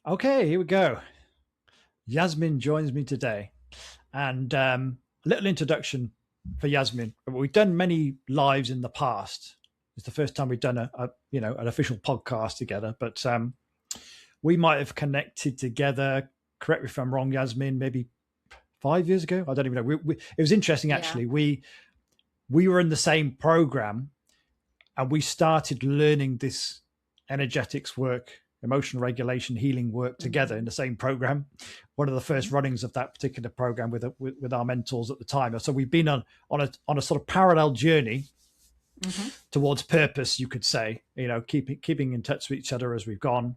Okay, here we go. Yasmin joins me today. And a little introduction for Yasmin. We've done many lives in the past. It's the first time we've done an official podcast together, but we might have connected together. Correct me if I'm wrong, Yasmin. Maybe 5 years ago. I don't even know. It was interesting Yeah. actually. We were in the same program, and we started learning this energetics work, emotional regulation, healing work together in Hmm. the same program. One of the first runnings of that particular program with our mentors at the time. So we've been on a sort of parallel journey Hmm. towards purpose, you could say. Keeping in touch with each other as we've gone,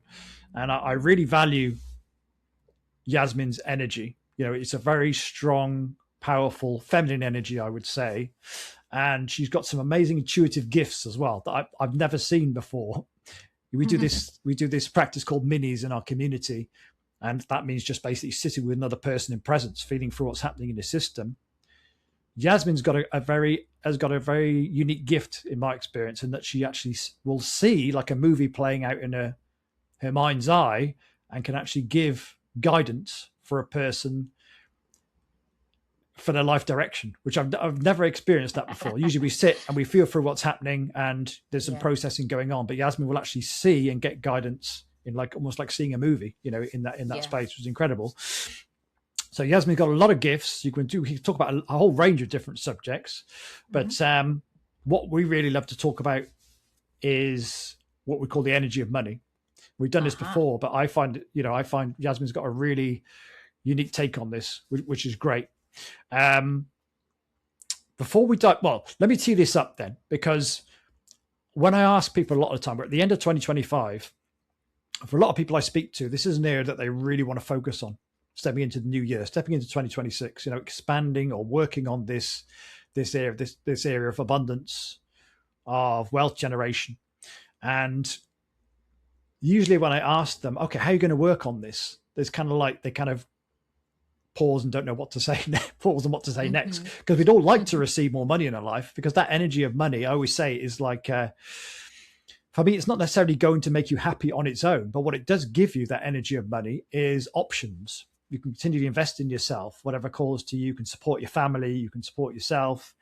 and I really value Yasmin's energy. It's a very strong, powerful, feminine energy, I would say, and she's got some amazing intuitive gifts as well that I've never seen before. We do this practice called minis in our community, and that means just basically sitting with another person in presence, feeling through what's happening in the system. Yasmin's got a very unique gift in my experience, in that she actually will see like a movie playing out in her mind's eye, and can actually give guidance for a person for their life direction, which I've never experienced that before. Usually we sit and we feel through what's happening, and there's some Yeah. processing going on, but Yasmin will actually see and get guidance in, like, almost like seeing a movie, in that Yeah. space, which is incredible. So Yasmin's got a lot of gifts. You can talk about a whole range of different subjects, Hmm. but what we really love to talk about is what we call the energy of money. We've done this Uh-huh. before, but I find Yasmin's got a really unique take on this, which is great. Um, Before we dive, well, let me tee this up then, because when I ask people a lot of the time, we're at the end of 2025. For a lot of people I speak to, this is an area that they really want to focus on, stepping into the new year, stepping into 2026. Expanding or working on this area of abundance, of wealth generation. And usually, when I ask them, okay, how are you going to work on this? There's kind of like they kind of pause and don't know what to say. Pause and what to say next, Hmm. because we'd all like to receive more money in our life, because that energy of money, I always say, is like, for me, it's not necessarily going to make you happy on its own, but what it does give you, that energy of money, is options. You can continue to invest in yourself, whatever calls to you. You can support your family, you can support yourself.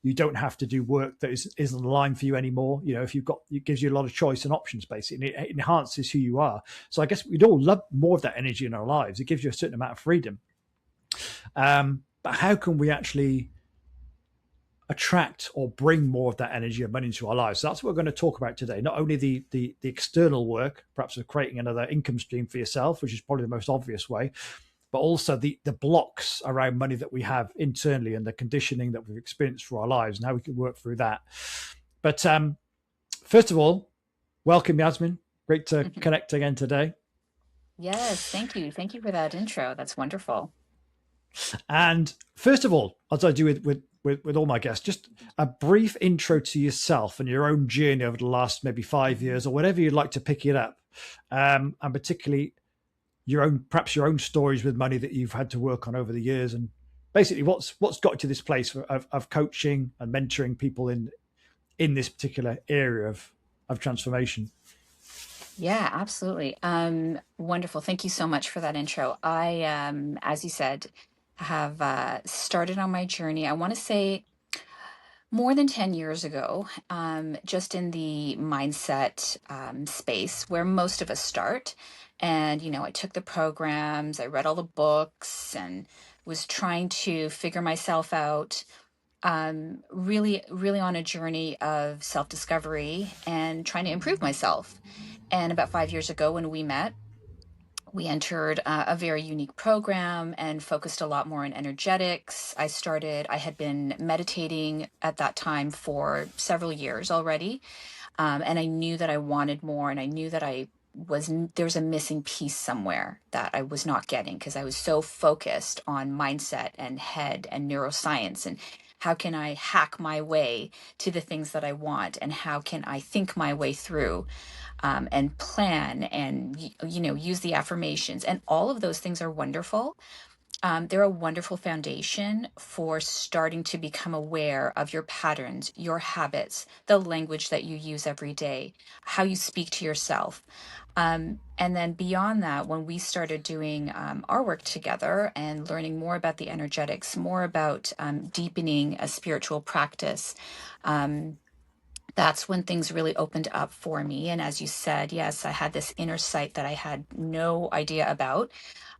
You don't have to do work that isn't aligned for you anymore. If you've got, it gives you a lot of choice and options, basically, and it enhances who you are. So I guess we'd all love more of that energy in our lives. It gives you a certain amount of freedom. But how can we actually attract or bring more of that energy and money into our lives? So that's what we're going to talk about today. Not only the external work, perhaps of creating another income stream for yourself, which is probably the most obvious way, but also the blocks around money that we have internally, and the conditioning that we've experienced through our lives, and how we can work through that. But first of all, welcome, Yasmin. Great to connect again today. Yes. Thank you. Thank you for that intro. That's wonderful. And first of all, as I do with all my guests, just a brief intro to yourself and your own journey over the last maybe 5 years, or whatever you'd like to pick it up, and particularly perhaps your own stories with money that you've had to work on over the years, and basically what's got you to this place of coaching and mentoring people in this particular area of transformation. Yeah, absolutely. Wonderful. Thank you so much for that intro. I, as you said, have started on my journey. I want to say more than 10 years ago, just in the mindset space where most of us start. And, I took the programs, I read all the books, and was trying to figure myself out, really, really on a journey of self discovery and trying to improve myself. And about 5 years ago, when we met, we entered a very unique program and focused a lot more on energetics. I had been meditating at that time for several years already. And I knew that I wanted more, and I knew that there was a missing piece somewhere that I was not getting, because I was so focused on mindset and head and neuroscience, and how can I hack my way to the things that I want, and how can I think my way through, and plan, and use the affirmations, and all of those things are wonderful. They're a wonderful foundation for starting to become aware of your patterns, your habits, the language that you use every day, how you speak to yourself. And then beyond that, when we started doing our work together and learning more about the energetics, more about deepening a spiritual practice, um, that's when things really opened up for me. And as you said, yes, I had this inner sight that I had no idea about,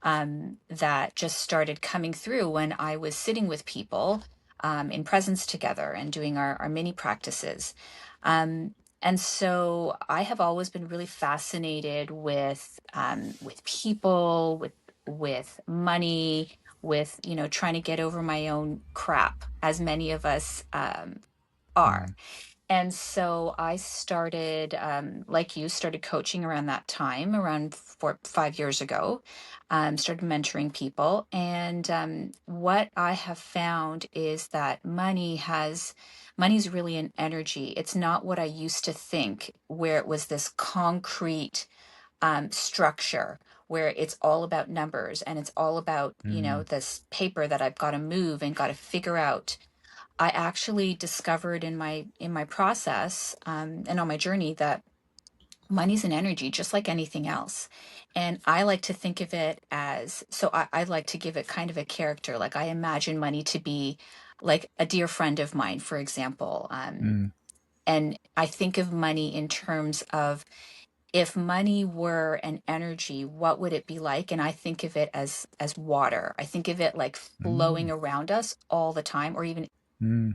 that just started coming through when I was sitting with people in presence together and doing our mini practices. Um, and so I have always been really fascinated with people, with money, with trying to get over my own crap, as many of us are. Mm. And so I started, like you, started coaching around that time, around 5 years ago. Started mentoring people. And what I have found is that money's really an energy. It's not what I used to think, where it was this concrete structure, where it's all about numbers and it's all about, Mm. this paper that I've got to move and got to figure out. I actually discovered in my process, and on my journey, that money's an energy just like anything else. And I like to think of it as, so I like to give it kind of a character. Like, I imagine money to be like a dear friend of mine, for example. Mm. And I think of money in terms of, if money were an energy, what would it be like? And I think of it as water. I think of it like flowing Mm. around us all the time, or even Mm.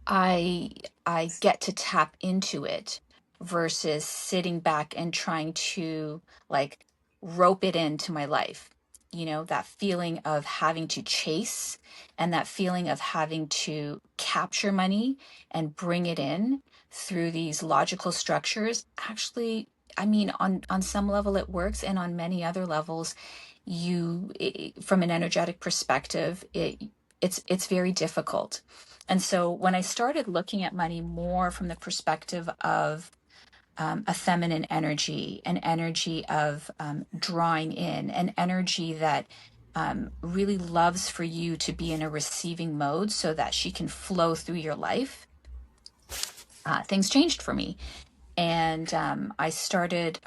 I I get to tap into it versus sitting back and trying to, like, rope it into my life. That feeling of having to chase, and that feeling of having to capture money and bring it in through these logical structures. Actually, I mean, on some level it works, and on many other levels, from an energetic perspective, it's very difficult. And so when I started looking at money more from the perspective of a feminine energy, an energy of drawing in, an energy that really loves for you to be in a receiving mode so that she can flow through your life, things changed for me. And I started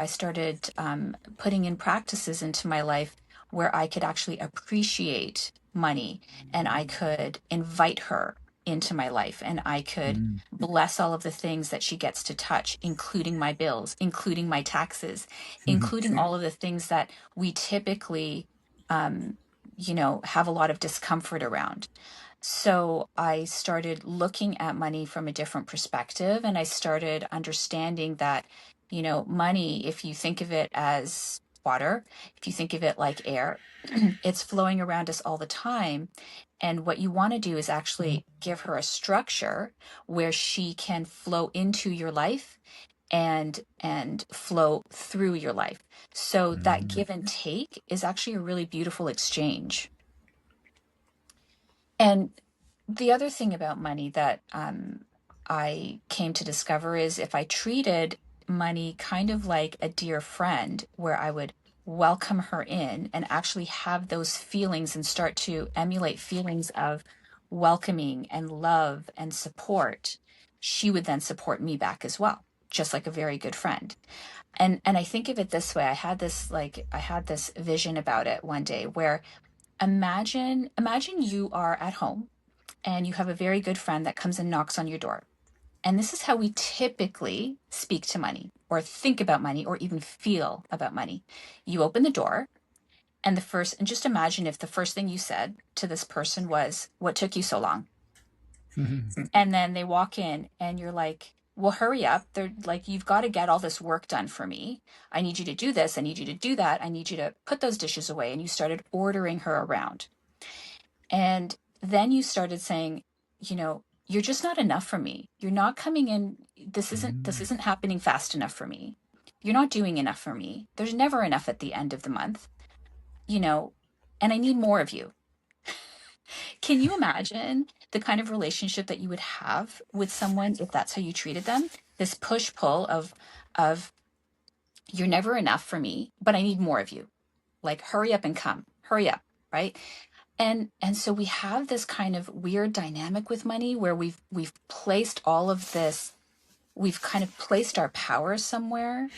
putting in practices into my life where I could actually appreciate money, and I could invite her into my life, and I could Mm. bless all of the things that she gets to touch, including my bills, including my taxes, including all of the things that we typically um, have a lot of discomfort around. So I started looking at money from a different perspective, and I started understanding that, money, if you think of it as water, if you think of it like air, it's flowing around us all the time. And what you want to do is actually give her a structure where she can flow into your life and flow through your life. So that Mm. give and take is actually a really beautiful exchange. And the other thing about money that I came to discover is, if I treated money kind of like a dear friend, where I would welcome her in and actually have those feelings and start to emulate feelings of welcoming and love and support, she would then support me back as well, just like a very good friend. And I think of it this way. I had this vision about it one day, where imagine you are at home and you have a very good friend that comes and knocks on your door. And this is how we typically speak to money, or think about money, or even feel about money. You open the door, and just imagine if the first thing you said to this person was, "What took you so long?" And then they walk in and you're like, "Well, hurry up. They're like, you've got to get all this work done for me. I need you to do this. I need you to do that. I need you to put those dishes away." And you started ordering her around. And then you started saying, "You're just not enough for me. You're not coming in. This Mm. isn't happening fast enough for me. You're not doing enough for me. There's never enough at the end of the month, you know, and I need more of you." Can you imagine the kind of relationship that you would have with someone if that's how you treated them? This push pull of "You're never enough for me, but I need more of you. Like, hurry up and come. Hurry up." Right? And so we have this kind of weird dynamic with money where we've placed all of this, we've kind of placed our power somewhere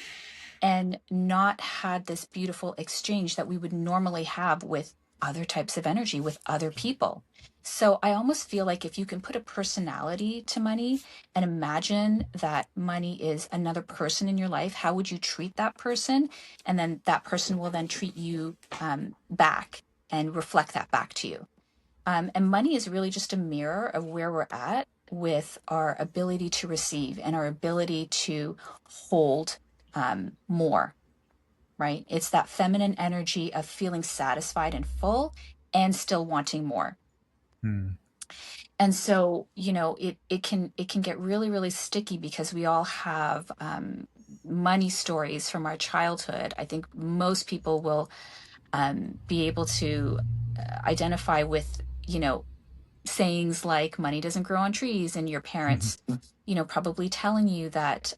and not had this beautiful exchange that we would normally have with other types of energy, with other people. So I almost feel like if you can put a personality to money and imagine that money is another person in your life, how would you treat that person? And then that person will then treat you back and reflect that back to you. And money is really just a mirror of where we're at with our ability to receive and our ability to hold more, right? It's that feminine energy of feeling satisfied and full and still wanting more. And so, it can get really, really sticky because we all have money stories from our childhood. I think most people will be able to identify with, sayings like money doesn't grow on trees, and your parents, probably telling you that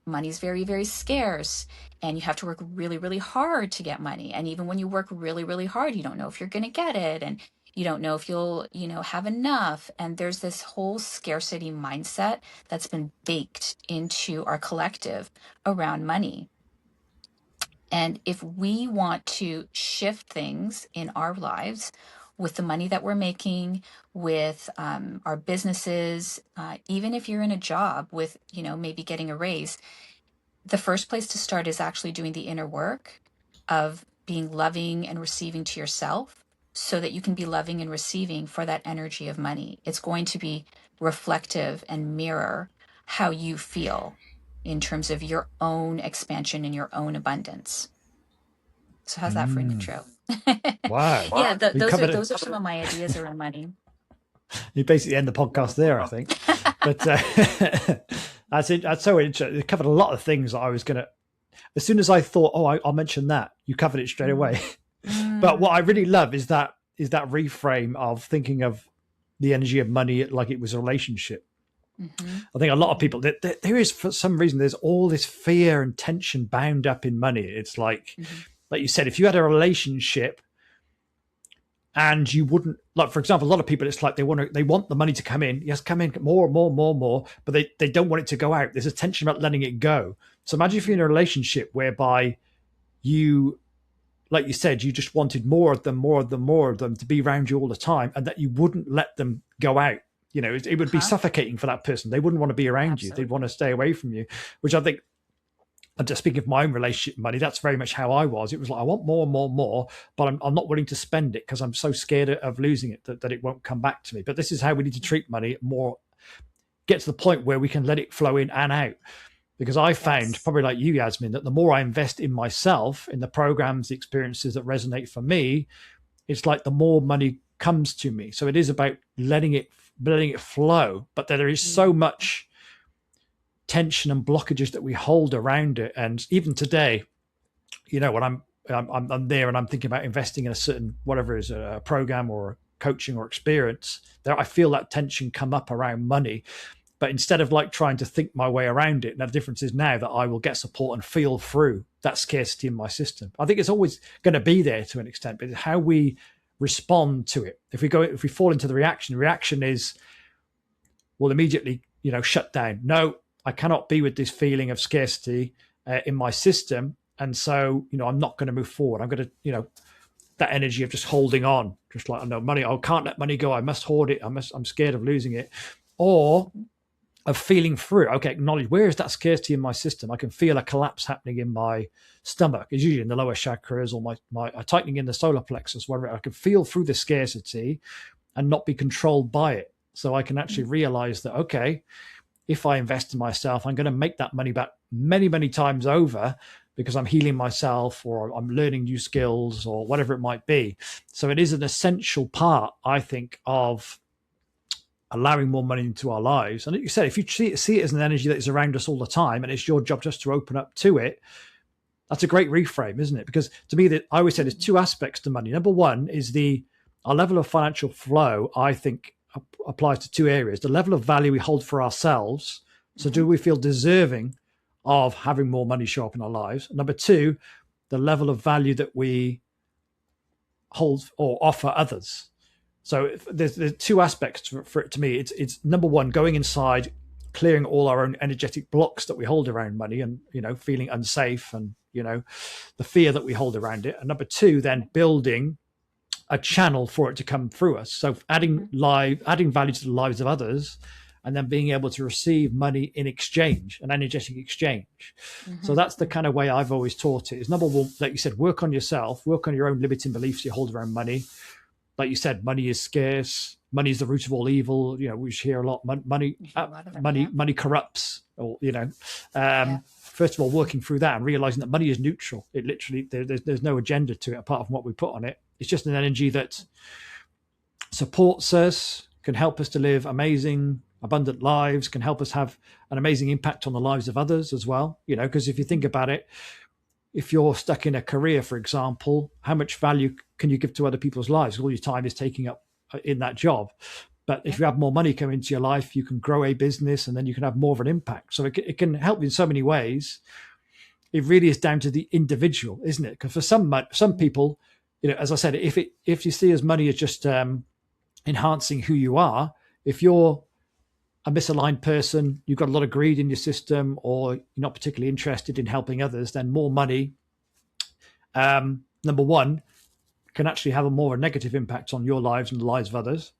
money is very, very scarce and you have to work really, really hard to get money. And even when you work really, really hard, you don't know if you're going to get it. And you don't know if you'll, have enough. And there's this whole scarcity mindset that's been baked into our collective around money. And if we want to shift things in our lives with the money that we're making, with our businesses, even if you're in a job with, maybe getting a raise, the first place to start is actually doing the inner work of being loving and receiving to yourself so that you can be loving and receiving for that energy of money. It's going to be reflective and mirror how you feel in terms of your own expansion and your own abundance. So how's that for an intro? Wow. Yeah, We those covered are some of my ideas around money. You basically end the podcast there, I think. But that's so interesting. It covered a lot of things that I was going to, as soon as I thought, I'll mention that, you covered it straight away. But what I really love is that reframe of thinking of the energy of money like it was a relationship. I think a lot of people, there is, for some reason, there's all this fear and tension bound up in money. It's like you said, if you had a relationship and you wouldn't, like, for example, a lot of people, it's like they want the money to come in. Yes, come in more, but they don't want it to go out. There's a tension about letting it go. So imagine if you're in a relationship whereby you, like you said, you just wanted more of them to be around you all the time, and that you wouldn't let them go out. It would be suffocating for that person. They wouldn't want to be around you. They'd want to stay away from you, which I think, I'm just speaking of my own relationship money, that's very much how I was. It was like, I want more, but I'm not willing to spend it because I'm so scared of losing it that it won't come back to me. But this is how we need to treat money more, get to the point where we can let it flow in and out. Because I found, probably like you, Yasmin, that the more I invest in myself, in the programs, the experiences that resonate for me, it's like the more money comes to me. So it is about letting it flow. But there is so much tension and blockages that we hold around it. And even today, when I'm there and I'm thinking about investing in a certain, whatever it is, a program or coaching or experience, there I feel that tension come up around money. But instead of like trying to think my way around it, now the difference is now that I will get support and feel through that scarcity in my system. I think it's always going to be there to an extent, but how we respond to it. If we fall into the reaction is, we'll immediately, shut down. No, I cannot be with this feeling of scarcity in my system. And so, I'm not going to move forward. I'm going to, that energy of just holding on, just like, I know money, I can't let money go. I must hoard it. I'm scared of losing it. Or of feeling through, okay, acknowledge, where is that scarcity in my system? I can feel a collapse happening in my stomach. It's usually in the lower chakras, or my tightening in the solar plexus, whatever. I can feel through the scarcity and not be controlled by it. So I can actually realize that, okay, if I invest in myself, I'm going to make that money back many, many times over because I'm healing myself or I'm learning new skills or whatever it might be. So it is an essential part, I think, of allowing more money into our lives. And like you said, if you see it as an energy that is around us all the time and it's your job just to open up to it, that's a great reframe, isn't it? Because to me, I always say there's two aspects to money. Number one is our level of financial flow, I think, applies to two areas. The level of value we hold for ourselves. So do we feel deserving of having more money show up in our lives? Number two, the level of value that we hold or offer others. So there's two aspects for it to me. It's number one, going inside, clearing all our own energetic blocks that we hold around money, and feeling unsafe, and the fear that we hold around it. And number two, then building a channel for it to come through us. So adding value to the lives of others, and then being able to receive money in exchange, an energetic exchange. So that's the kind of way I've always taught it. Is number one, like you said, work on yourself, work on your own limiting beliefs you hold around money. Like you said, money is scarce. Money is the root of all evil. We hear a lot. Money corrupts. Or first of all, working through that and realizing that money is neutral. It literally there's no agenda to it apart from what we put on it. It's just an energy that supports us, can help us to live amazing, abundant lives, can help us have an amazing impact on the lives of others as well. Because if you think about it, if you're stuck in a career, for example, how much value can you give to other people's lives? All your time is taking up in that job. But if you have more money come into your life, you can grow a business, and then you can have more of an impact. So it can help you in so many ways. It really is down to the individual, isn't it? Because for some people, as I said, if you see as money as just enhancing who you are, if you're a misaligned person, you've got a lot of greed in your system, or you're not particularly interested in helping others, then more money, number one, can actually have a more negative impact on your lives and the lives of others.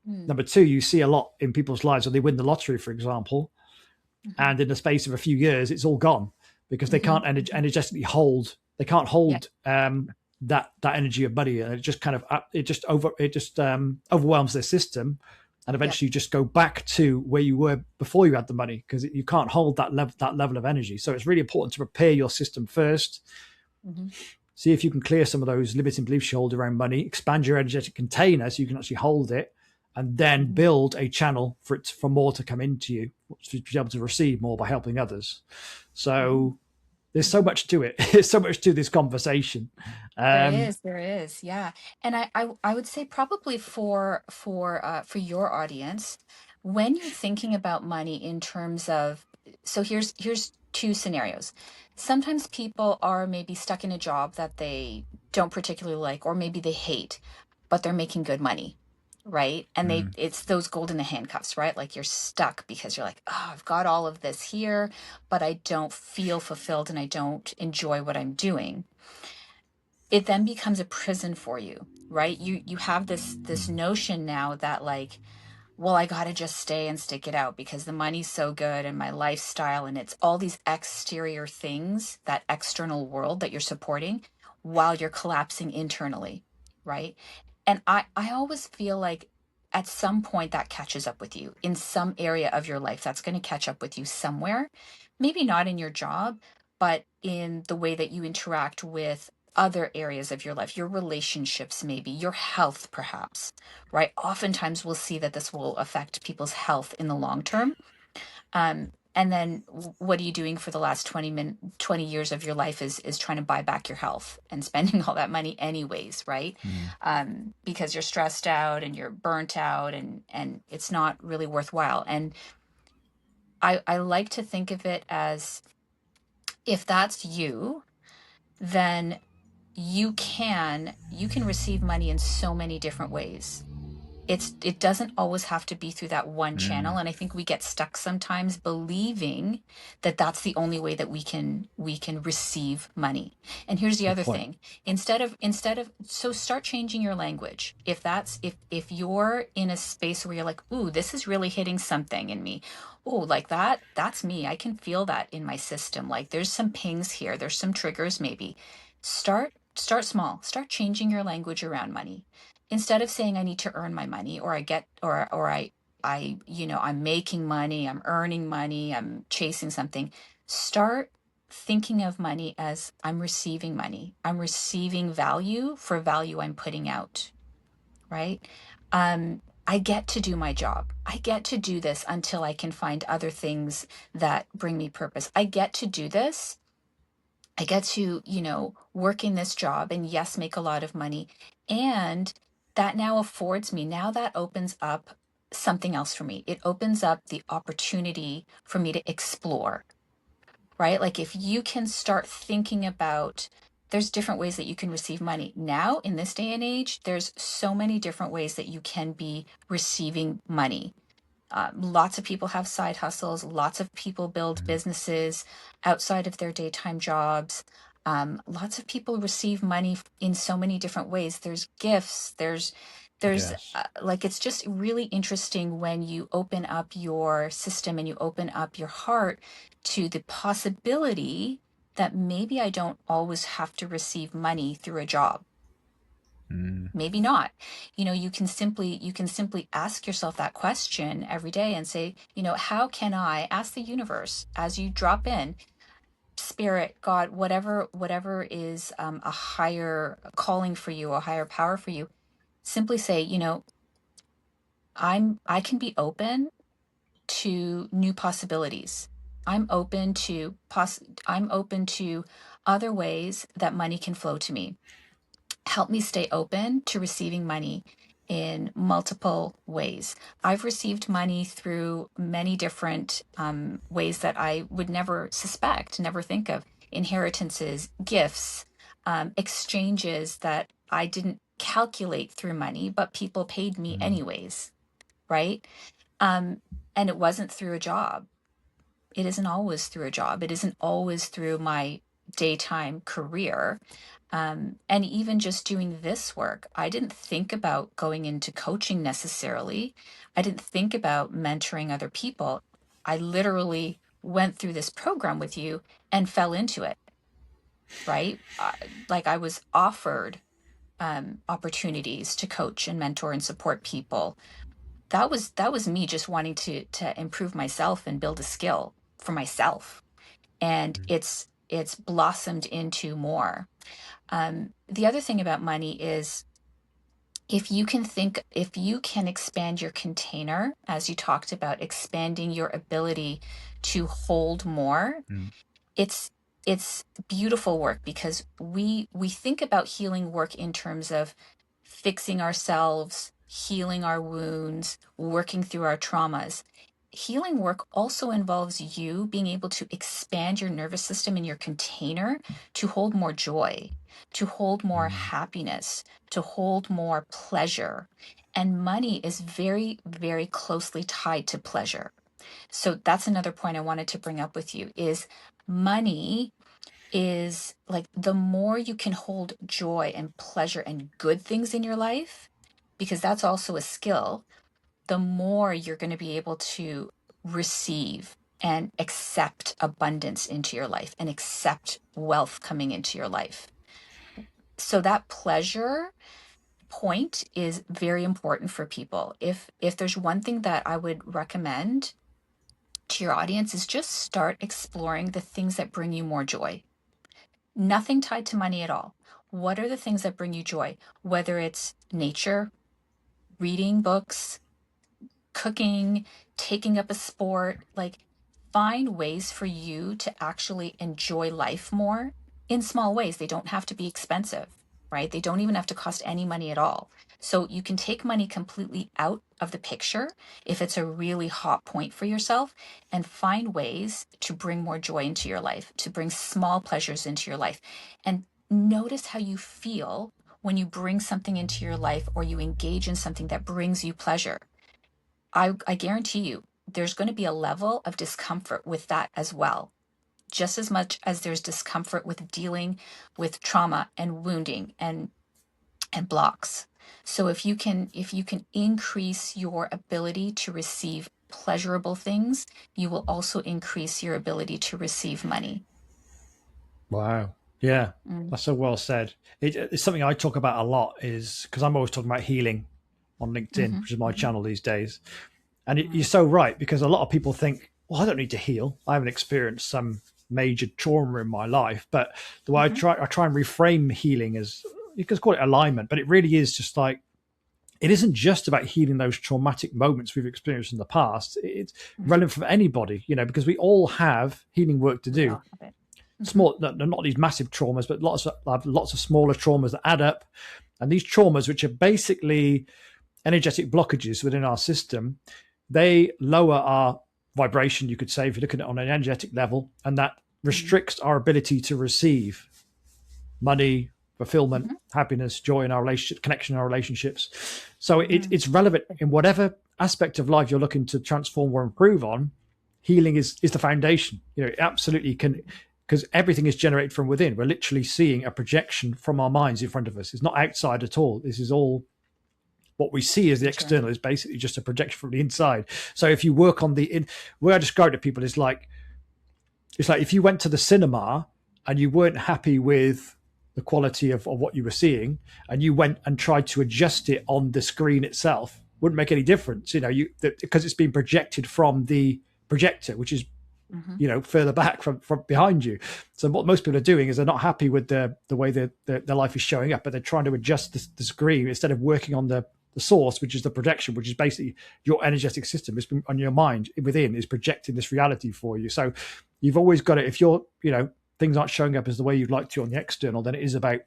Number two, you see a lot in people's lives when they win the lottery, for example, and in the space of a few years, it's all gone because they can't energetically hold. They can't hold that energy of money, and it just kind of overwhelms their system. And eventually you just go back to where you were before you had the money, because you can't hold that level of energy. So it's really important to prepare your system first. See if you can clear some of those limiting beliefs you hold around money, expand your energetic container so you can actually hold it, and then build a channel for more to come into you, to be able to receive more by helping others. So there's so much to it. There's so much to this conversation. There is, yeah. And I would say probably for your audience, when you're thinking about money in terms of, so here's two scenarios. Sometimes people are maybe stuck in a job that they don't particularly like, or maybe they hate, but they're making good money, right? And it's those gold in the handcuffs, right? Like you're stuck because you're like, oh, I've got all of this here, but I don't feel fulfilled and I don't enjoy what I'm doing. It then becomes a prison for you, right? You have this notion now that, like, well, I got to just stay and stick it out because the money's so good and my lifestyle, and it's all these exterior things, that external world that you're supporting while you're collapsing internally, right? And I always feel like at some point that catches up with you in some area of your life. That's going to catch up with you somewhere, maybe not in your job, but in the way that you interact with other areas of your life, your relationships, maybe your health, perhaps, right? Oftentimes we'll see that this will affect people's health in the long term. And then what are you doing for the last 20 years of your life is trying to buy back your health and spending all that money anyways, right? Because you're stressed out and you're burnt out, and it's not really worthwhile. And I like to think of it as, if that's you, then you can receive money in so many different ways. It doesn't always have to be through that one channel, and I think we get stuck sometimes believing that that's the only way that we can receive money. And here's the Good other point. thing: instead of so start changing your language. If you're in a space where you're like, ooh, this is really hitting something in me, oh, like that's me, I can feel that in my system, like there's some pings here, there's some triggers, maybe start small. Start changing your language around money. Instead of saying I need to earn my money, or I get or I'm making money, I'm earning money, I'm chasing something, start thinking of money as I'm receiving money. I'm receiving value for value I'm putting out, right? I get to do my job. I get to do this until I can find other things that bring me purpose. I get to do this. I get to, work in this job and, yes, make a lot of money. And that now affords me, now that opens up something else for me. It opens up the opportunity for me to explore, right? Like if you can start thinking about there's different ways that you can receive money. Now, in this day and age, there's so many different ways that you can be receiving money. Lots of people have side hustles. Lots of people build Mm. businesses outside of their daytime jobs. Lots of people receive money in so many different ways. There's gifts. There's Yes. like, it's just really interesting when you open up your system and you open up your heart to the possibility that maybe I don't always have to receive money through a job. Mm. Maybe not. You can simply ask yourself that question every day and say, how can I ask the universe as you drop in, spirit, God, whatever is a higher calling for you, a higher power for you, simply say, I can be open to new possibilities. I'm open to other ways that money can flow to me. Help me stay open to receiving money in multiple ways. I've received money through many different ways that I would never suspect, never think of. Inheritances, gifts, exchanges that I didn't calculate through money, but people paid me Mm. anyways, right? Um, and it wasn't through a job. It isn't always through a job. It isn't always through my daytime career. And even just doing this work, I didn't think about going into coaching necessarily. I didn't think about mentoring other people. I literally went through this program with you and fell into it, right? Like, I was offered opportunities to coach and mentor and support people. That was me just wanting to improve myself and build a skill for myself. And Mm. it's blossomed into more. The other thing about money is, if you can expand your container, as you talked about, expanding your ability to hold more, Mm. it's it's beautiful work, because we think about healing work in terms of fixing ourselves, healing our wounds, working through our traumas. Healing work also involves you being able to expand your nervous system and your container to hold more joy, to hold more Mm. happiness, to hold more pleasure. And money is very, very closely tied to pleasure. So that's another point I wanted to bring up with you is, money is like, the more you can hold joy and pleasure and good things in your life, because that's also a skill, the more you're going to be able to receive and accept abundance into your life and accept wealth coming into your life. So that pleasure point is very important for people. If there's one thing that I would recommend to your audience, is just start exploring the things that bring you more joy. Nothing tied to money at all. What are the things that bring you joy? Whether it's nature, reading books, cooking, taking up a sport, like, find ways for you to actually enjoy life more in small ways. They don't have to be expensive, right? They don't even have to cost any money at all. So you can take money completely out of the picture if it's a really hot point for yourself, and find ways to bring more joy into your life, to bring small pleasures into your life. And notice how you feel when you bring something into your life, or you engage in something that brings you pleasure. I guarantee you there's going to be a level of discomfort with that as well, just as much as there's discomfort with dealing with trauma and wounding and blocks. So if you can increase your ability to receive pleasurable things, you will also increase your ability to receive money. Wow. Yeah, Mm, that's so well said. It's something I talk about a lot, is because I'm always talking about healing on LinkedIn, mm-hmm, which is my mm-hmm, channel these days. And mm, you're so right, because a lot of people think, well, I don't need to heal. I haven't experienced some major trauma in my life. But the way mm-hmm, I try and reframe healing as, you could call it alignment, but it really is just like, it isn't just about healing those traumatic moments we've experienced in the past. It's mm-hmm. relevant for anybody, because we all have healing work to We do. all have it. Mm-hmm, Small, not these massive traumas, but lots of smaller traumas that add up. And these traumas, which are basically energetic blockages within our system, they lower our vibration, you could say, if you look at it on an energetic level, and that mm-hmm, restricts our ability to receive. money, fulfillment, Hmm. happiness, joy in our relationship, connection in our relationships. So Hmm. it's relevant in whatever aspect of life you're looking to transform or improve on. Healing is the foundation. It absolutely can, because everything is generated from within. We're literally seeing a projection from our minds in front of us. It's not outside at all. This is all what we see as the Sure. external is basically just a projection from the inside. So if you work on the where I describe it to people is like, it's like if you went to the cinema and you weren't happy with the quality of what you were seeing, and you went and tried to adjust it on the screen itself, wouldn't make any difference. Because it's being projected from the projector, which is Hmm. further back from behind you. So what most people are doing is they're not happy with the way their life is showing up, but they're trying to adjust the screen instead of working on the source, which is the projection, which is basically your energetic system. It's been on your mind within is projecting this reality for you. So you've always got it. If you're, things aren't showing up as the way you'd like to on the external, then it is about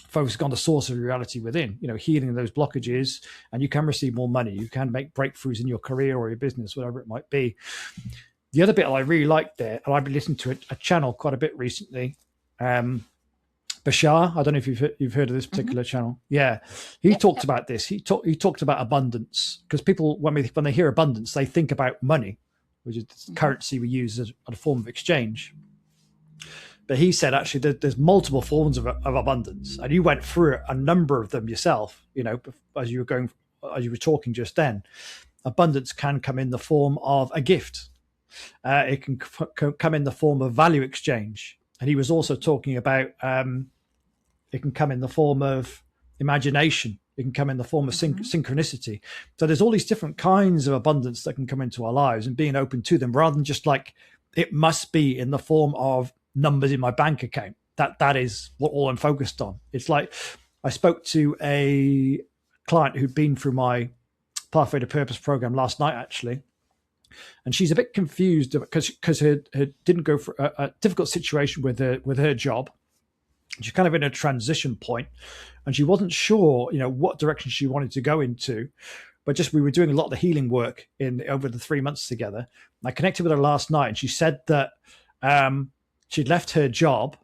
focusing on the source of reality within, healing those blockages, and you can receive more money. You can make breakthroughs in your career or your business, whatever it might be. The other bit I really liked there, and I've been listening to a channel quite a bit recently, Bashar. I don't know if you've heard of this Hmm. particular channel. Yeah, he Yep. talked Yep. about this. He talked about abundance, because people when they hear abundance, they think about money, which is the Hmm. currency we use as a form of exchange. But he said actually there's multiple forms of abundance, and you went through a number of them yourself. As you were talking just then, abundance can come in the form of a gift. It can come in the form of value exchange. And he was also talking about it can come in the form of imagination. It can come in the form of Hmm. synchronicity. So there's all these different kinds of abundance that can come into our lives, and being open to them rather than just like it must be in the form of numbers in my bank account. That is what all I'm focused on. It's like I spoke to a client who'd been through my Pathway to Purpose program last night, actually, and she's a bit confused because her didn't go for a difficult situation with her job. She's kind of in a transition point, and she wasn't sure, what direction she wanted to go into. But just we were doing a lot of the healing work in over the 3 months together. And I connected with her last night, and she said that she'd left her job,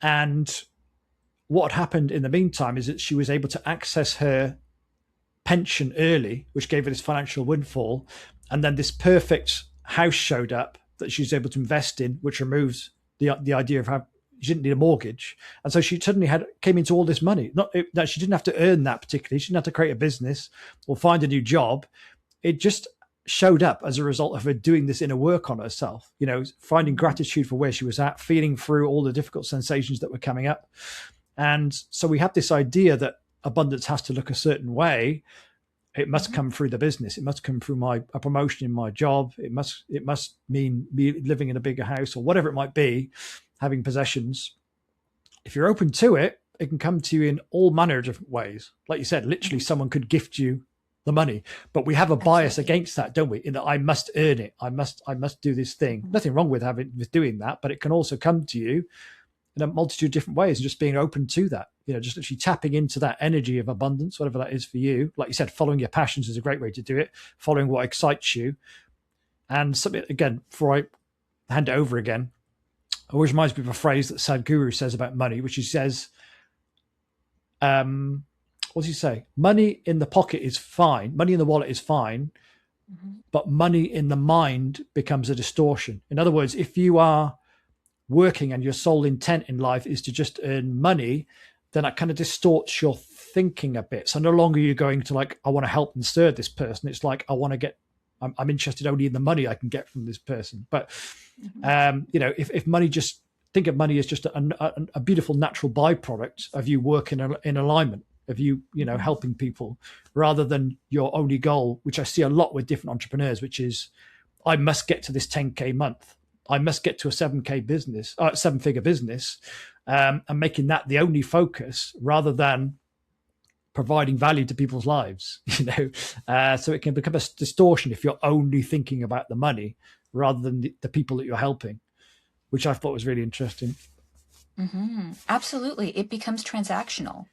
and what happened in the meantime is that she was able to access her pension early, which gave her this financial windfall. And then this perfect house showed up that she was able to invest in, which removes the idea of how she didn't need a mortgage. And so she suddenly came into all this money. Not that she didn't have to earn that particularly. She didn't have to create a business or find a new job. It just showed up as a result of her doing this inner work on herself, finding gratitude for where she was at, feeling through all the difficult sensations that were coming up. And so we have this idea that abundance has to look a certain way. It must Hmm. come through the business. It must come through a promotion in my job. It must mean me living in a bigger house or whatever it might be, having possessions. If you're open to it, it can come to you in all manner of different ways. Like you said, literally Hmm. someone could gift you the money, but we have a bias Absolutely. against that, don't we? In that I must earn it. I must do this thing. Hmm. Nothing wrong with doing that, but it can also come to you in a multitude of different ways, and just being open to that, just literally tapping into that energy of abundance, whatever that is for you. Like you said, following your passions is a great way to do it, following what excites you. And something, again, before I hand it over again, always reminds me of a phrase that Sadhguru says about money, which he says, what does he say? Money in the pocket is fine, money in the wallet is fine, Hmm. but money in the mind becomes a distortion. In other words, if you are working and your sole intent in life is to just earn money, then that kind of distorts your thinking a bit. So no longer you're going to like, I want to help and serve this person. It's like, I'm interested only in the money I can get from this person. But, Hmm. if money just, think of money as just a beautiful natural byproduct of you working in alignment, of you, Hmm. helping people, rather than your only goal, which I see a lot with different entrepreneurs, which is, I must get to this 10K month. I must get to a 7K business, 7-figure business, and making that the only focus rather than providing value to people's lives. So it can become a distortion if you're only thinking about the money rather than the people that you're helping, which I thought was really interesting. Hmm. Absolutely. It becomes transactional.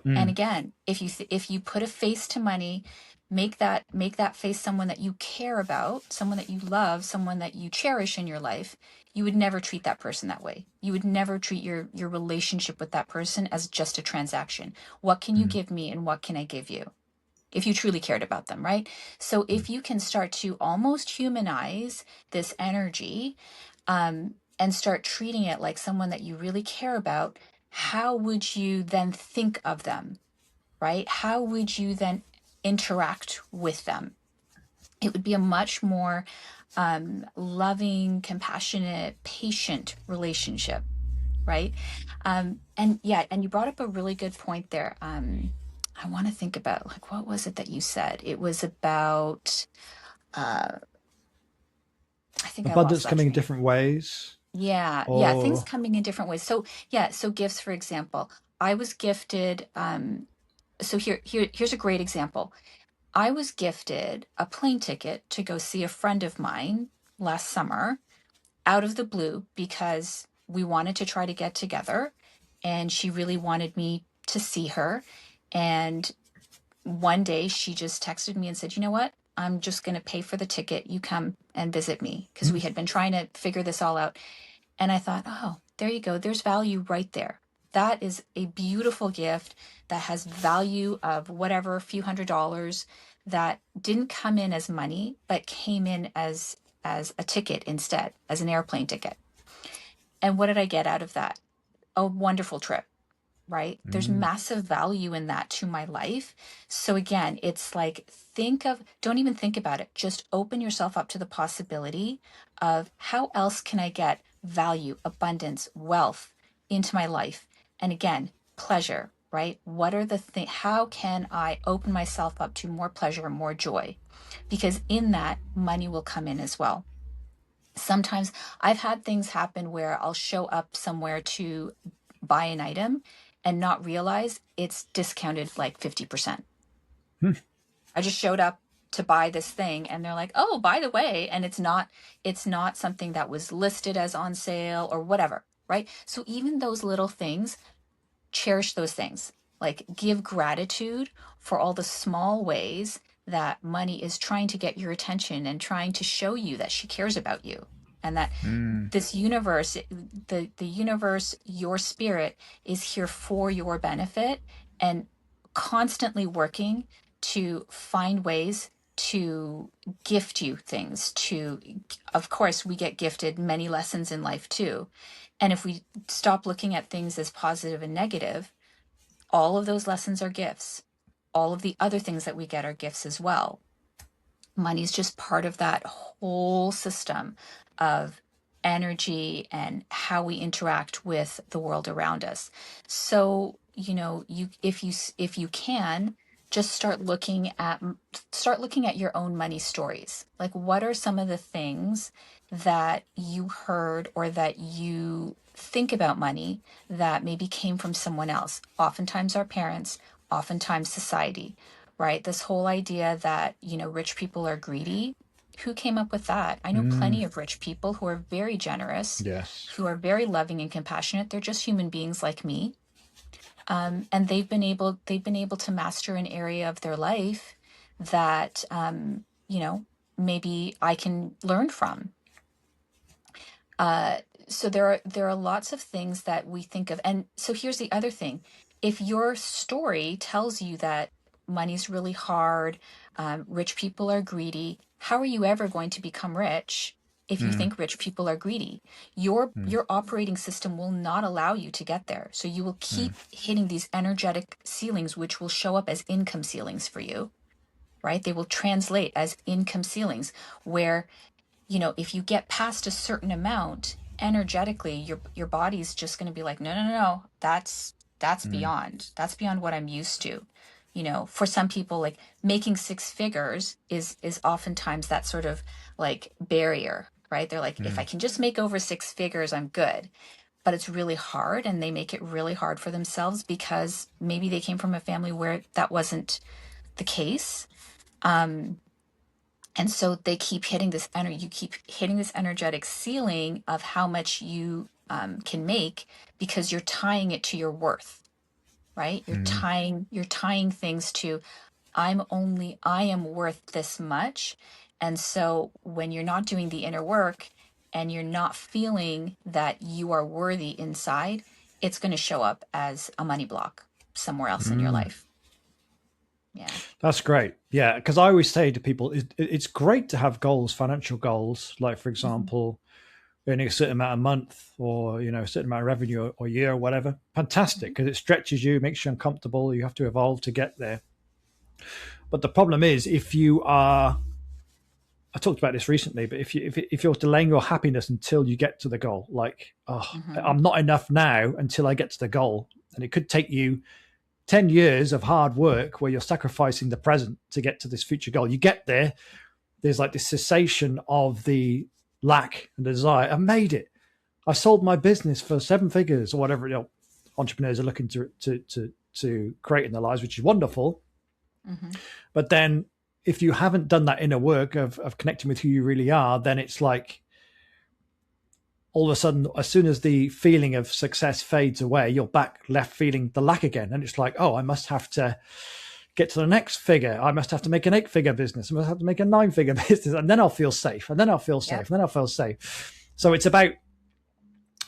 And Mm, again, if you put a face to money, make that face someone that you care about, someone that you love, someone that you cherish in your life. You would never treat that person that way. You would never treat your relationship with that person as just a transaction. What can you Mm. give me and what can I give you? If you truly cared about them, right? So Mm. if you can start to almost humanize this energy, and start treating it like someone that you really care about, how would you then think of them, right? How would you then interact with them? It would be a much more loving, compassionate, patient relationship, right? And yeah, and you brought up a really good point there. I want to think about, like, what was it that you said? It was about, uh, I think I lost Abundance that coming in train. different ways, Yeah, things or coming in different ways. So yeah, so gifts, for example, I was gifted. So here's a great example. I was gifted a plane ticket to go see a friend of mine last summer out of the blue because we wanted to try to get together, and she really wanted me to see her. And one day she just texted me and said, "You know what? I'm just going to pay for the ticket. You come and visit me," because we mm, had been trying to figure this all out. And I thought, oh, there you go. There's value right there. That is a beautiful gift that has value of whatever, a few $100s, that didn't come in as money, but came in as a ticket instead, as an airplane ticket. And what did I get out of that? A wonderful trip, right? There's mm, massive value in that to my life. So again, it's like, don't even think about it. Just open yourself up to the possibility of, how else can I get value, abundance, wealth into my life? And again, pleasure, right? What are the things, how can I open myself up to more pleasure and more joy? Because in that, money will come in as well. Sometimes I've had things happen where I'll show up somewhere to buy an item and not realize it's discounted like 50%. mm, I just showed up to buy this thing and they're like, "Oh, by the way," and it's not something that was listed as on sale or whatever, right? So even those little things, cherish those things. Like, give gratitude for all the small ways that money is trying to get your attention and trying to show you that she cares about you, and that mm, this universe, the universe, your spirit is here for your benefit, and constantly working to find ways to gift you things. To, of course, we get gifted many lessons in life too, and if we stop looking at things as positive and negative, all of those lessons are gifts. All of the other things that we get are gifts as well. Money is just part of that whole system of energy and how we interact with the world around us. So, you if you can, just start looking at your own money stories. Like, what are some of the things that you heard or that you think about money that maybe came from someone else? Oftentimes our parents, oftentimes society, right? This whole idea that, rich people are greedy. Who came up with that? I know mm. plenty of rich people who are very generous, Yes. who are very loving and compassionate. They're just human beings like me. And they've been able to master an area of their life that, maybe I can learn from. Uh, so there are lots of things that we think of. And so here's the other thing. If your story tells you that money's really hard, rich people are greedy, how are you ever going to become rich if you Mm, think rich people are greedy? Your mm, your operating system will not allow you to get there. So you will mm, keep hitting these energetic ceilings, which will show up as income ceilings for you, right? They will translate as income ceilings, where, if you get past a certain amount energetically, your body's just going to be like, no, no, no, no, that's mm, beyond what I'm used to. For some people, like, making six figures is oftentimes that sort of like barrier, right? They're like, if I mm, can just make over six figures, I'm good. But it's really hard, and they make it really hard for themselves because maybe they came from a family where that wasn't the case. Um, and so they keep hitting this energy, you keep hitting this energetic ceiling of how much you can make, because you're tying it to your worth, right? You're mm, tying things to, I am worth this much. And so when you're not doing the inner work and you're not feeling that you are worthy inside, it's going to show up as a money block somewhere else in your Mm. life. Yeah. That's great. Yeah, because I always say to people, it's great to have goals, financial goals, like for Hmm. example, earning a certain amount a month, or a certain amount of revenue or year or whatever. Fantastic, because it stretches you, makes you uncomfortable. You have to evolve to get there. But the problem is, if you are, I talked about this recently, but if you're delaying your happiness until you get to the goal, like, oh, Hmm. I'm not enough now until I get to the goal, and it could take you 10 years of hard work where you're sacrificing the present to get to this future goal. You get there, there's like this cessation of the lack and desire. I made it. I sold my business for 7 figures or whatever entrepreneurs are looking to create in their lives, which is wonderful. Hmm. But then if you haven't done that inner work of connecting with who you really are, then it's like all of a sudden, as soon as the feeling of success fades away, you're back left feeling the lack again. And it's like, oh, I must have to get to the next figure. I must have to make an 8-figure business. I must have to make a 9-figure business. And then I'll feel safe. And then I'll feel safe. Yep. And then I'll feel safe. So it's about,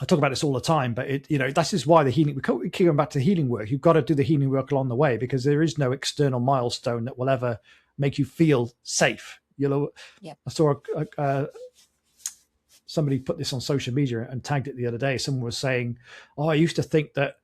I talk about this all the time, but this is why the healing, we keep going back to the healing work. You've got to do the healing work along the way, because there is no external milestone that will ever make you feel safe. Yep. I saw somebody put this on social media and tagged it the other day. Someone was saying, oh, I used to think that,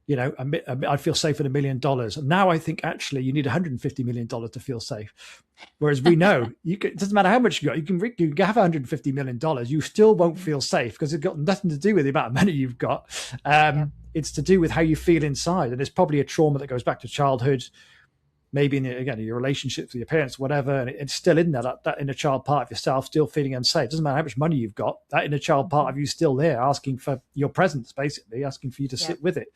I'd feel safe at $1 million. And now I think actually you need $150 million to feel safe. Whereas we know it doesn't matter how much you got, you can have $150 million, you still won't feel safe, because it's got nothing to do with the amount of money you've got. Yep. It's to do with how you feel inside. And it's probably a trauma that goes back to childhood, maybe in your relationships with your parents, whatever, and it's still in there, that inner child part of yourself still feeling unsafe. It doesn't matter how much money you've got, that inner child part of you still there, asking for your presence, basically asking for you to Yep. sit with it.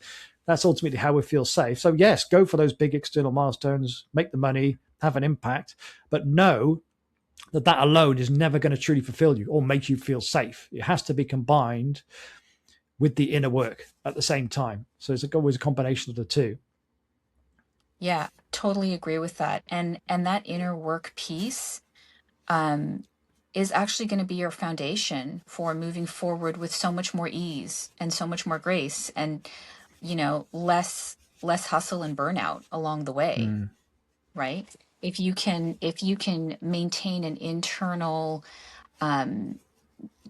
That's ultimately how we feel safe. So yes, go for those big external milestones, make the money, have an impact, but know that alone is never going to truly fulfill you or make you feel safe. It has to be combined with the inner work at the same time. So it's always a combination of the two. Yeah, totally agree with that. And that inner work piece um, is actually going to be your foundation for moving forward with so much more ease and so much more grace, and less hustle and burnout along the way, Mm. right? If you can maintain um,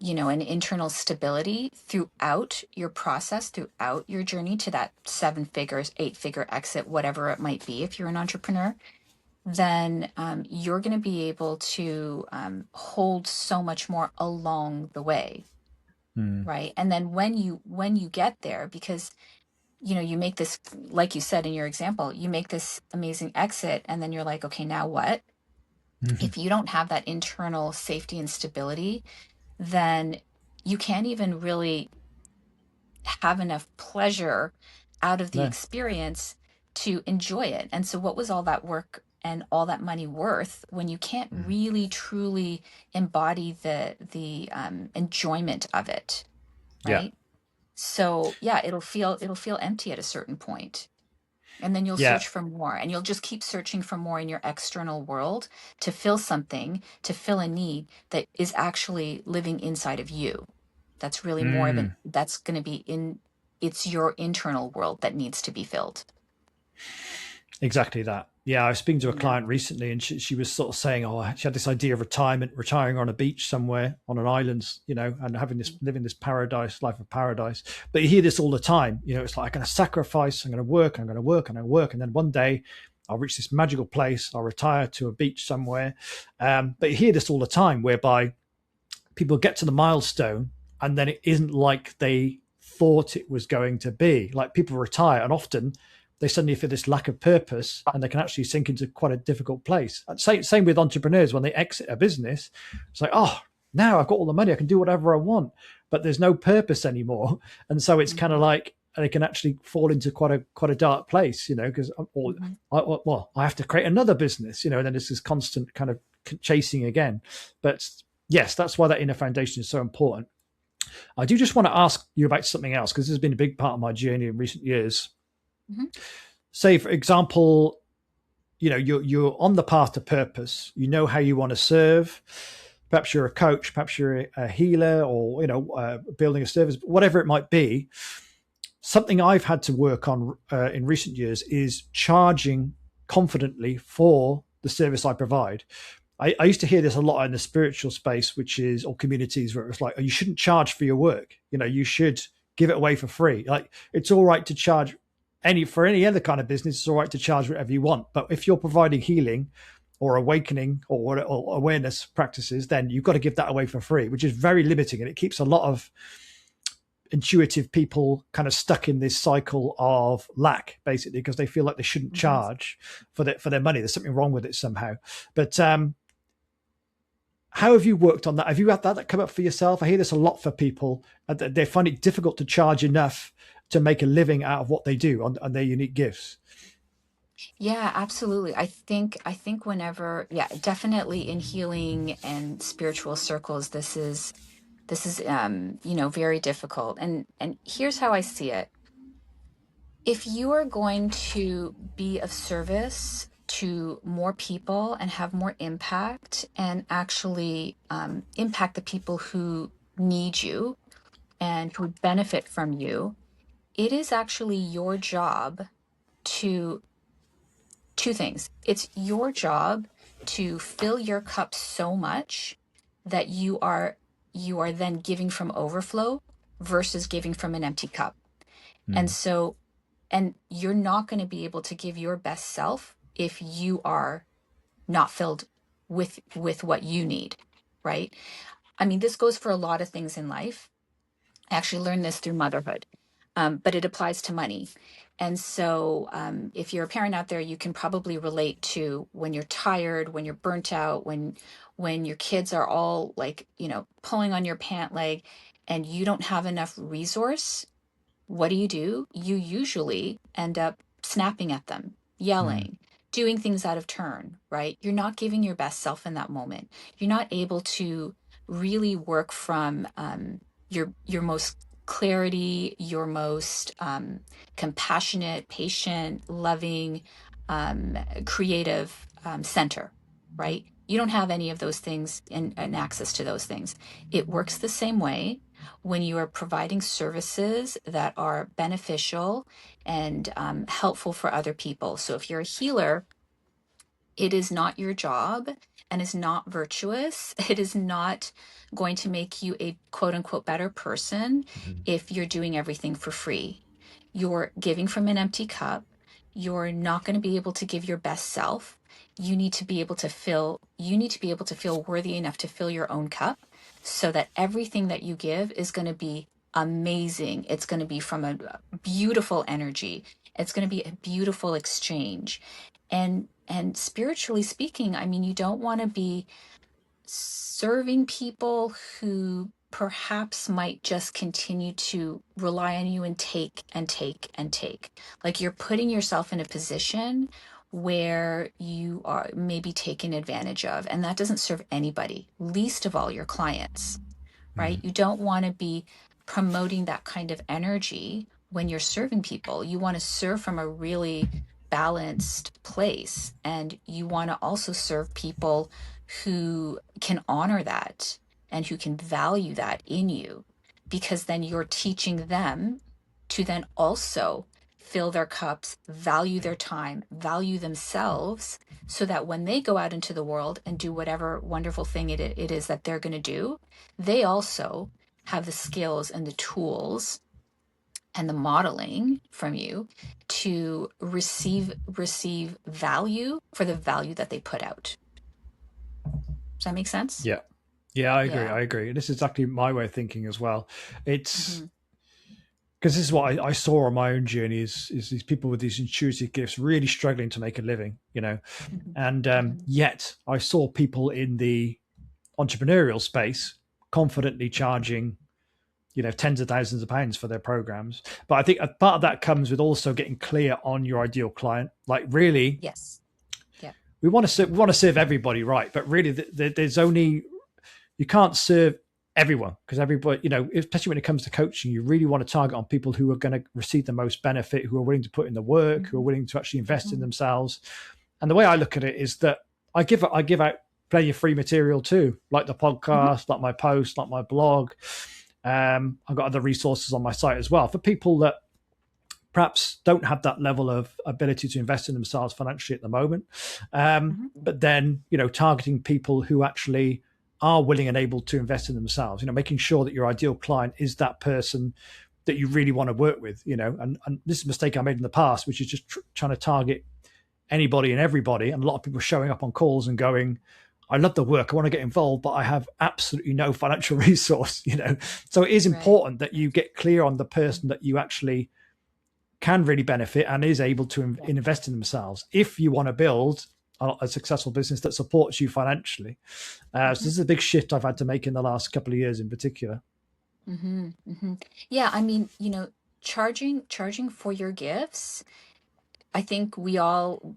an internal stability throughout your process, throughout your journey to that 7 figures, 8-figure exit, whatever it might be, if you're an entrepreneur, then you're going to be able to hold so much more along the way, Mm. right? And then when you get there, because you make this, like you said in your example, you make this amazing exit, and then you're like, okay, now what? Mm-hmm. If you don't have that internal safety and stability, then you can't even really have enough pleasure out of the No. experience to enjoy it. And so what was all that work and all that money worth when you can't Mm. really truly embody the enjoyment of it, Yeah. right? So yeah, it'll feel empty at a certain point. And then you'll Yeah. search for more, and you'll just keep searching for more in your external world to fill something, to fill a need that is actually living inside of you. That's really more of Mm. that's going to be it's your internal world that needs to be filled. Exactly that. Yeah, I was speaking to a Yeah. client recently, and she was sort of saying, "Oh, she had this idea of retirement, retiring on a beach somewhere on an island, and living this paradise, life of paradise." But you hear this all the time. It's like, I'm going to sacrifice, I'm going to work, I'm going to work, I'm going to work, and then one day I'll reach this magical place. I'll retire to a beach somewhere. But you hear this all the time, whereby people get to the milestone, and then it isn't like they thought it was going to be. Like, people retire, and often they suddenly feel this lack of purpose, and they can actually sink into quite a difficult place. Same with entrepreneurs when they exit a business. It's like, oh, now I've got all the money, I can do whatever I want, but there's no purpose anymore. And so it's kind of Mhm. like they can actually fall into quite a dark place, because Mhm. I have to create another business, and then it's this constant kind of chasing again. But yes, that's why that inner foundation is so important. I do just want to ask you about something else, because this has been a big part of my journey in recent years. Mhm. Say, for example, you're on the path to purpose. You know how you want to serve. Perhaps you're a coach, perhaps you're a healer, or building a service, whatever it might be. Something I've had to work on in recent years is charging confidently for the service I provide. I used to hear this a lot in the spiritual space, or communities, where it's like, oh, you shouldn't charge for your work. You should give it away for free. Like, it's all right to charge for any other kind of business. It's all right to charge whatever you want. But if you're providing healing or awakening or awareness practices, then you've got to give that away for free, which is very limiting. And it keeps a lot of intuitive people kind of stuck in this cycle of lack, basically, because they feel like they shouldn't charge for their money. There's something wrong with it somehow. But how have you worked on that? Have you had that come up for yourself? I hear this a lot for people. They find it difficult to charge enough to make a living out of what they do on their unique gifts. Yeah, absolutely. I think whenever, yeah, definitely in healing and spiritual circles, this is very difficult. And here's how I see it. If you are going to be of service to more people and have more impact, and actually impact the people who need you and who benefit from you, it is actually your job to two things. It's your job to fill your cup so much that you are then giving from overflow versus giving from an empty cup. And you're not going to be able to give your best self if you are not filled with what you need, right? I mean, this goes for a lot of things in life. I actually learned this through motherhood, but it applies to money. And so if you're a parent out there, you can probably relate to when you're tired, when you're burnt out, when your kids are all like, pulling on your pant leg and you don't have enough resource. What do? You usually end up snapping at them, yelling, doing things out of turn, right? You're not giving your best self in that moment. You're not able to really work from your most clarity, your most compassionate, patient, loving, creative center, right? You don't have any of those things and access to those things. It works the same way when you are providing services that are beneficial and helpful for other people. So if you're a healer, it is not your job and is not virtuous. It is not going to make you a quote unquote better person if you're doing everything for free. You're giving from an empty cup. You're not going to be able to give your best self. You need to be able to feel worthy enough to fill your own cup, so that everything that you give is going to be amazing. It's going to be from a beautiful energy. It's going to be a beautiful exchange. And spiritually speaking, I mean, you don't want to be serving people who perhaps might just continue to rely on you and take and take and take. Like, you're putting yourself in a position where you are maybe taken advantage of, and that doesn't serve anybody, least of all your clients, right? You don't want to be promoting that kind of energy when you're serving people. You want to serve from a really balanced place, and you want to also serve people who can honor that and who can value that in you, because then you're teaching them to then also fill their cups, value their time, value themselves, so that when they go out into the world and do whatever wonderful thing it is that they're going to do, they also have the skills and the tools and the modeling from you to receive value for the value that they put out. Does that make sense? Yeah, I agree. This is exactly my way of thinking as well. It's because this is what I saw on my own journey is these people with these intuitive gifts really struggling to make a living, and yet I saw people in the entrepreneurial space confidently charging, tens of thousands of pounds for their programs. But I think a part of that comes with also getting clear on your ideal client. Like, really, yes, yeah, we want to serve everybody, right? But really, there's only, you can't serve everyone, because everybody, especially when it comes to coaching, you really want to target on people who are going to receive the most benefit, who are willing to put in the work, who are willing to actually invest in themselves. And the way I look at it is that I give out plenty of free material too, like the Hmm. podcast, like my post, like my blog. I've got other resources on my site as well for people that perhaps don't have that level of ability to invest in themselves financially at the moment. Hmm. But then, targeting people who actually are willing and able to invest in themselves, making sure that your ideal client is that person that you really want to work with, and this is a mistake I made in the past, which is just trying to target anybody and everybody. And a lot of people showing up on calls and going, I love the work, I want to get involved, but I have absolutely no financial resource, So it is Right. important that you get clear on the person that you actually can really benefit and is able to Yeah. invest in themselves if you want to build a successful business that supports you financially. So Hmm. this is a big shift I've had to make in the last couple of years in particular. Hmm. Hmm. Yeah, I mean, charging for your gifts, I think we all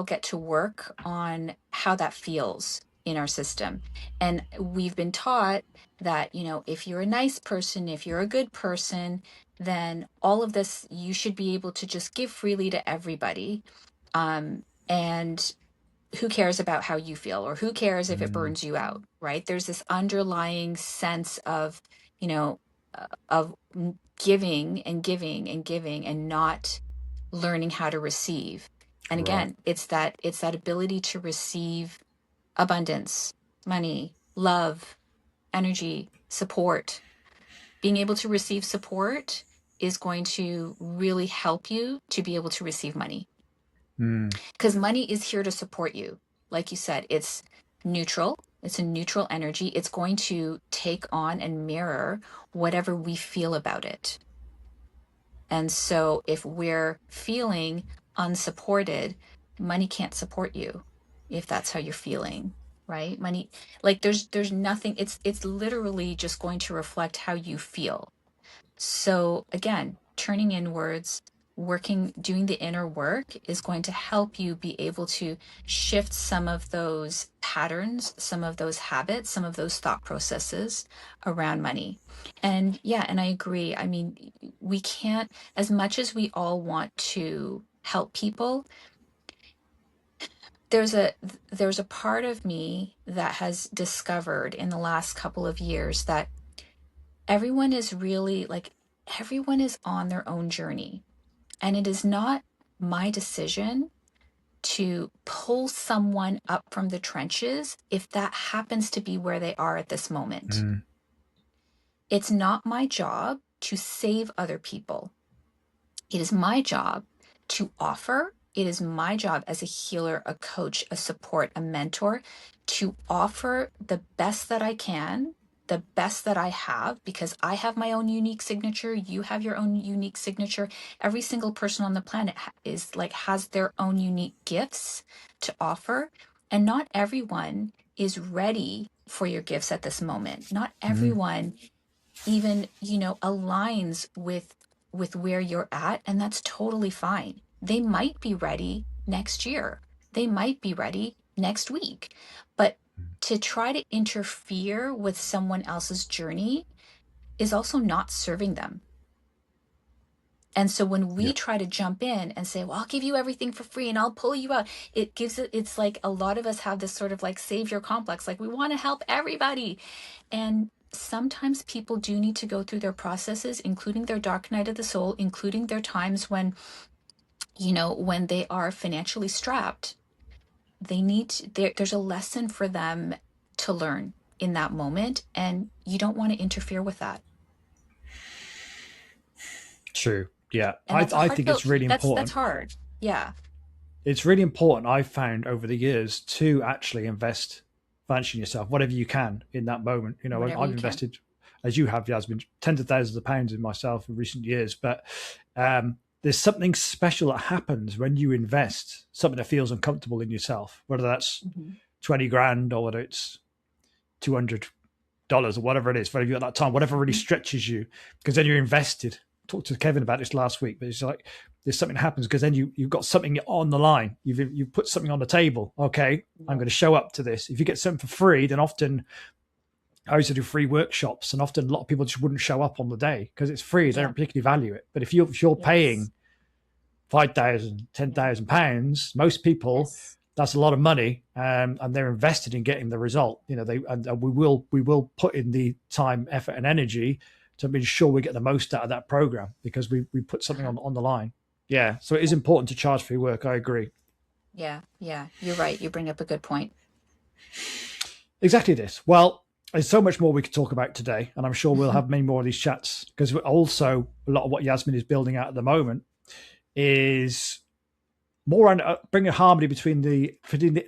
get to work on how that feels in our system. And we've been taught that, if you're a nice person, if you're a good person, then all of this you should be able to just give freely to everybody. And who cares about how you feel, or who cares if it Mm, burns you out, right? There's this underlying sense of, you know, of giving and giving and giving and not learning how to receive. And right. again, it's that ability to receive abundance, money, love, energy, support. Being able to receive support is going to really help you to be able to receive money, Mm, because money is here to support you. Like you said, it's neutral. It's a neutral energy. It's going to take on and mirror whatever we feel about it. And so if we're feeling unsupported, money can't support you if that's how you're feeling, right? Money, like there's nothing, it's literally just going to reflect how you feel. So again, turning inwards, doing the inner work is going to help you be able to shift some of those patterns, some of those habits, some of those thought processes around money. And yeah, and I agree. I mean, we can't, as much as we all want to help people, there's a there's a part of me that has discovered in the last couple of years that everyone is really like everyone is on their own journey, and it is not my decision to pull someone up from the trenches if that happens to be where they are at this moment. mm, It's not my job to save other people. It is my job to offer. It is my job as a healer, a coach, a support, a mentor to offer the best that I can, the best that I have, because I have my own unique signature. You have your own unique signature. Every single person on the planet has their own unique gifts to offer. And not everyone is ready for your gifts at this moment. Not mm, everyone even aligns with where you're at, and that's totally fine. They might be ready next year, they might be ready next week, but to try to interfere with someone else's journey is also not serving them. And so when we yeah. try to jump in and say, well, I'll give you everything for free and I'll pull you out, it's like a lot of us have this sort of like savior complex, like we want to help everybody. And sometimes people do need to go through their processes, including their dark night of the soul, including their times when, when they are financially strapped. There's a lesson for them to learn in that moment, and you don't want to interfere with that. True. Yeah. And that's a I hard think pill. it's really That's important. hard. Yeah. It's really important, I've found over the years, to actually invest financially in yourself, whatever you can in that moment. Whatever I've you can. invested, as you have, Yasmin, tens of thousands of pounds in myself in recent years. But there's something special that happens when you invest something that feels uncomfortable in yourself, whether that's Hmm. 20 grand or whether it's $200 or whatever it is, whatever you at that time, whatever really Hmm. stretches you, because then you're invested. I talked to Kevin about this last week, but it's like there's something that happens because then you've got something on the line. You've put something on the table. Okay, I'm Yeah. going to show up to this. If you get something for free, then often I used to do free workshops, and often a lot of people just wouldn't show up on the day because it's free. They Yeah. don't particularly value it. But if you're Yes. paying 5,000, Yeah. £10,000, most people, Yes. that's a lot of money, and they're invested in getting the result. And we will put in the time, effort, and energy to ensure we get the most out of that program, because we put something Uh-huh. on the line. Yeah, so it is Yeah. important to charge for your work. I agree. Yeah. Yeah. You're right. You bring up a good point. Exactly this. Well, there's so much more we could talk about today, and I'm sure we'll have many more of these chats, because also a lot of what Yasmin is building out at the moment is more on bringing harmony between the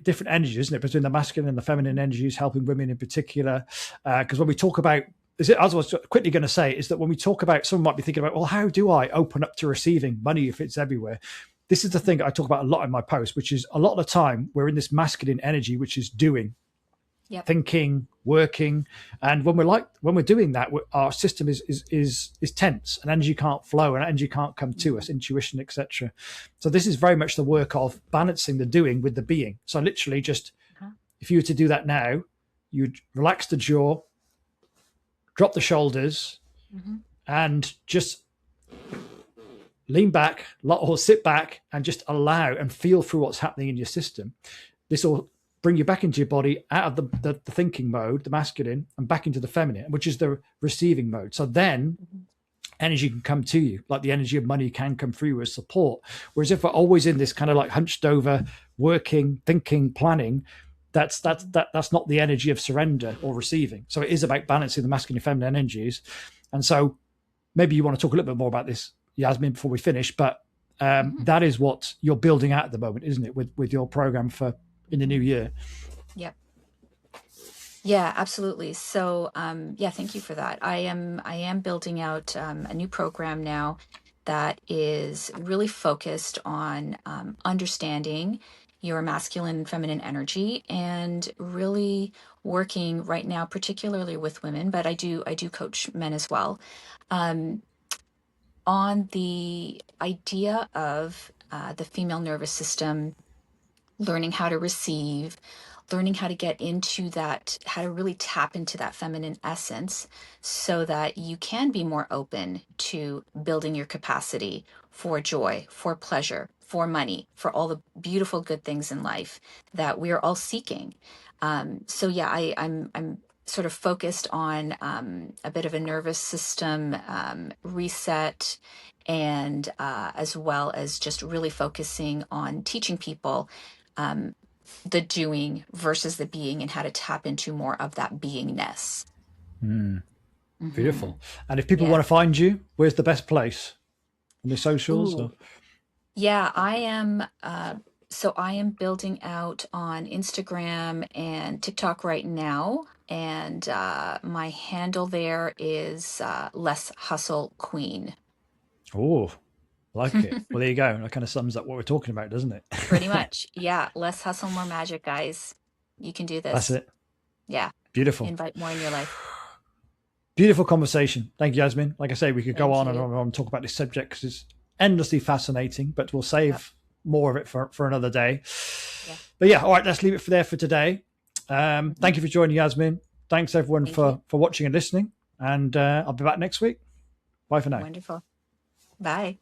different energies, isn't it? Between the masculine and the feminine energies, helping women in particular. Because when we talk about, as I was quickly going to say, is that when we talk about, someone might be thinking about, well, how do I open up to receiving money if it's everywhere? This is the thing I talk about a lot in my post, which is a lot of the time we're in this masculine energy, which is doing, Yep. thinking, working, and when we're doing that, our system is tense, and energy can't flow, and energy can't come to us, intuition, etc. So this is very much the work of balancing the doing with the being. So literally, just Uh-huh. if you were to do that now, you'd relax the jaw, drop the shoulders, Mm-hmm. and just lean back or sit back and just allow and feel through what's happening in your system. This will bring you back into your body, out of the thinking mode, the masculine, and back into the feminine, which is the receiving mode. So then energy can come to you, like the energy of money can come through as support. Whereas if we're always in this kind of like hunched over, working, thinking, planning, that's not the energy of surrender or receiving. So it is about balancing the masculine and feminine energies. And so maybe you want to talk a little bit more about this, Yasmin, before we finish, but that is what you're building out at the moment, isn't it, with your program for in the new year? Yep. Yeah, absolutely. So, yeah, thank you for that. I am building out a new program now that is really focused on understanding your masculine and feminine energy, and really working right now, particularly with women, but I do coach men as well, um, on the idea of the female nervous system, learning how to receive, learning how to get into that, how to really tap into that feminine essence, so that you can be more open to building your capacity for joy, for pleasure, for money, for all the beautiful good things in life that we are all seeking. So yeah, I'm sort of focused on a bit of a nervous system reset, and as well as just really focusing on teaching people um, the doing versus the being, and how to tap into more of that beingness. Beautiful. And if people Yeah. want to find you, where's the best place? On the socials? Ooh. Or? Yeah, I am. So I am building out on Instagram and TikTok right now, and my handle there is Less Hustle Queen. Oh, like it. Well, there you go. That kind of sums up what we're talking about, doesn't it? Pretty much. Yeah, less hustle, more magic, guys. You can do That's this. it. Yeah, Beautiful. invite more in your life. Beautiful conversation. Thank you, Yasmin. Like I say, we could go Thank on and you. on and on and talk about this subject, because it's endlessly fascinating, but we'll Yep. save more of it for another day. Yeah. But yeah, all right, let's leave it for there for today. Thank you for joining, Yasmin. Thanks everyone Thank you. for watching and listening. And I'll be back next week. Bye for now. Wonderful. Bye.